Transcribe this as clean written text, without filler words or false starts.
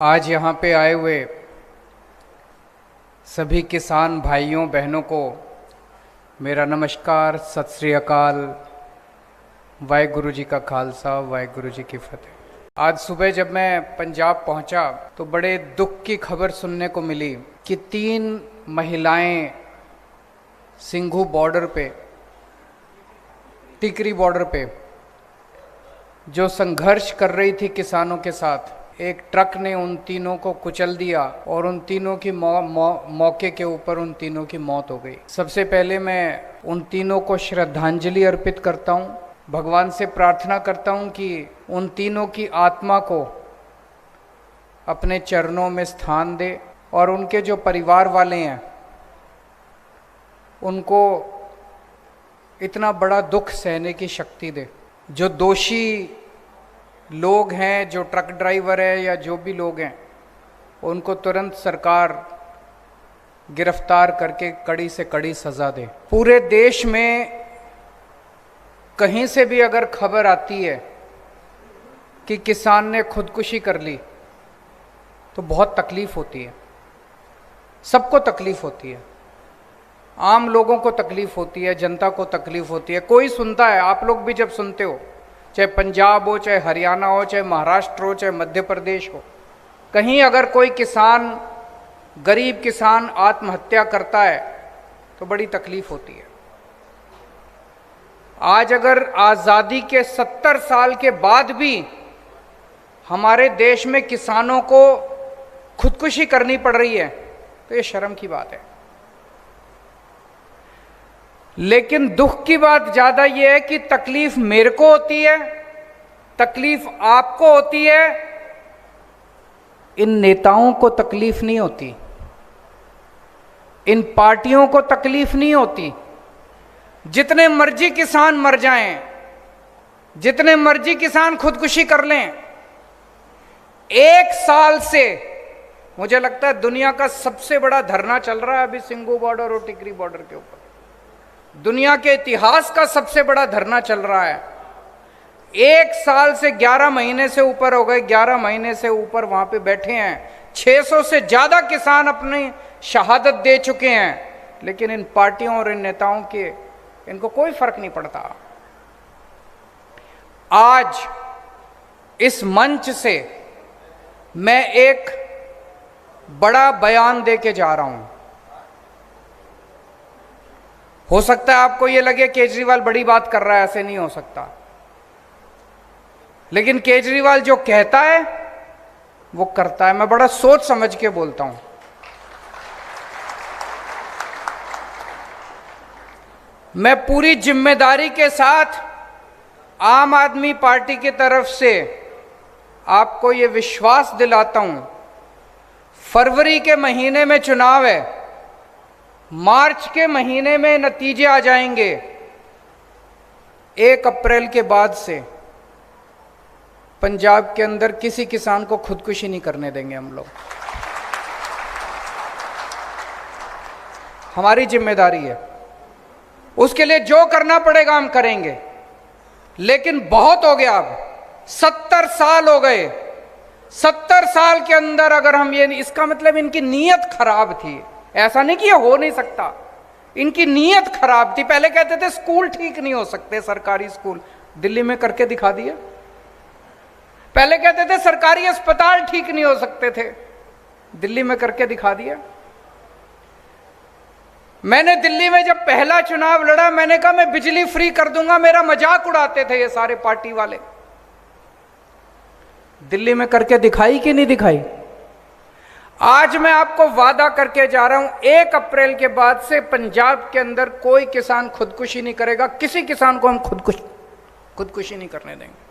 आज यहाँ पे आए हुए सभी किसान भाइयों बहनों को मेरा नमस्कार, सत श्री अकाल, वाहेगुरु जी का खालसा, वाहेगुरु जी की फतेह। आज सुबह जब मैं पंजाब पहुँचा तो बड़े दुख की खबर सुनने को मिली कि 3 महिलाएं सिंघू बॉर्डर पे, टिकरी बॉर्डर पे जो संघर्ष कर रही थी किसानों के साथ, एक ट्रक ने उन तीनों को कुचल दिया और उन तीनों की मौके के ऊपर उन तीनों की मौत हो गई। सबसे पहले मैं उन तीनों को श्रद्धांजलि अर्पित करता हूँ, भगवान से प्रार्थना करता हूँ कि उन तीनों की आत्मा को अपने चरणों में स्थान दे और उनके जो परिवार वाले हैं उनको इतना बड़ा दुख सहने की शक्ति दे। जो दोषी लोग हैं, जो ट्रक ड्राइवर है या जो भी लोग हैं, उनको तुरंत सरकार गिरफ्तार करके कड़ी से कड़ी सजा दे। पूरे देश में कहीं से भी अगर खबर आती है कि किसान ने खुदकुशी कर ली तो बहुत तकलीफ होती है, सबको तकलीफ होती है, आम लोगों को तकलीफ होती है, जनता को तकलीफ होती है। कोई सुनता है, आप लोग भी जब सुनते हो, चाहे पंजाब हो, चाहे हरियाणा हो, चाहे महाराष्ट्र हो, चाहे मध्य प्रदेश हो, कहीं अगर कोई किसान, गरीब किसान आत्महत्या करता है तो बड़ी तकलीफ होती है। आज अगर आज़ादी के 70 साल के बाद भी हमारे देश में किसानों को खुदकुशी करनी पड़ रही है तो ये शर्म की बात है। लेकिन दुख की बात ज्यादा यह है कि तकलीफ मेरे को होती है, तकलीफ आपको होती है, इन नेताओं को तकलीफ नहीं होती, इन पार्टियों को तकलीफ नहीं होती। जितने मर्जी किसान मर जाएं, जितने मर्जी किसान खुदकुशी कर लें, 1 साल से मुझे लगता है दुनिया का सबसे बड़ा धरना चल रहा है अभी सिंघू बॉर्डर और टिकरी बॉर्डर के ऊपर। दुनिया के इतिहास का सबसे बड़ा धरना चल रहा है। 1 साल से 11 महीने से ऊपर हो गए, 11 महीने से ऊपर वहां पे बैठे हैं। 600 से ज्यादा किसान अपनी शहादत दे चुके हैं, लेकिन इन पार्टियों और इन नेताओं के इनको कोई फर्क नहीं पड़ता। आज इस मंच से मैं एक बड़ा बयान दे के जा रहा हूं। हो सकता है आपको यह लगे केजरीवाल बड़ी बात कर रहा है, ऐसे नहीं हो सकता, लेकिन केजरीवाल जो कहता है वो करता है। मैं बड़ा सोच समझ के बोलता हूं। मैं पूरी जिम्मेदारी के साथ आम आदमी पार्टी की तरफ से आपको यह विश्वास दिलाता हूं, फरवरी के महीने में चुनाव है, मार्च के महीने में नतीजे आ जाएंगे। 1 अप्रैल के बाद से पंजाब के अंदर किसी किसान को खुदकुशी नहीं करने देंगे हम लोग। हमारी जिम्मेदारी है, उसके लिए जो करना पड़ेगा हम करेंगे। लेकिन बहुत हो गया, अब 70 साल हो गए। 70 साल के अंदर अगर हम ये, इसका मतलब इनकी नीयत खराब थी। ऐसा नहीं कि ये हो नहीं सकता, इनकी नीयत खराब थी। पहले कहते थे स्कूल ठीक नहीं हो सकते, सरकारी स्कूल, दिल्ली में करके दिखा दिया। पहले कहते थे सरकारी अस्पताल ठीक नहीं हो सकते थे, दिल्ली में करके दिखा दिया। मैंने दिल्ली में जब पहला चुनाव लड़ा, मैंने कहा मैं बिजली फ्री कर दूंगा, मेरा मजाक उड़ाते थे ये सारे पार्टी वाले। दिल्ली में करके दिखाई कि नहीं दिखाई? आज मैं आपको वादा करके जा रहा हूं, 1 अप्रैल के बाद से पंजाब के अंदर कोई किसान खुदकुशी नहीं करेगा। किसी किसान को हम खुदकुशी नहीं करने देंगे।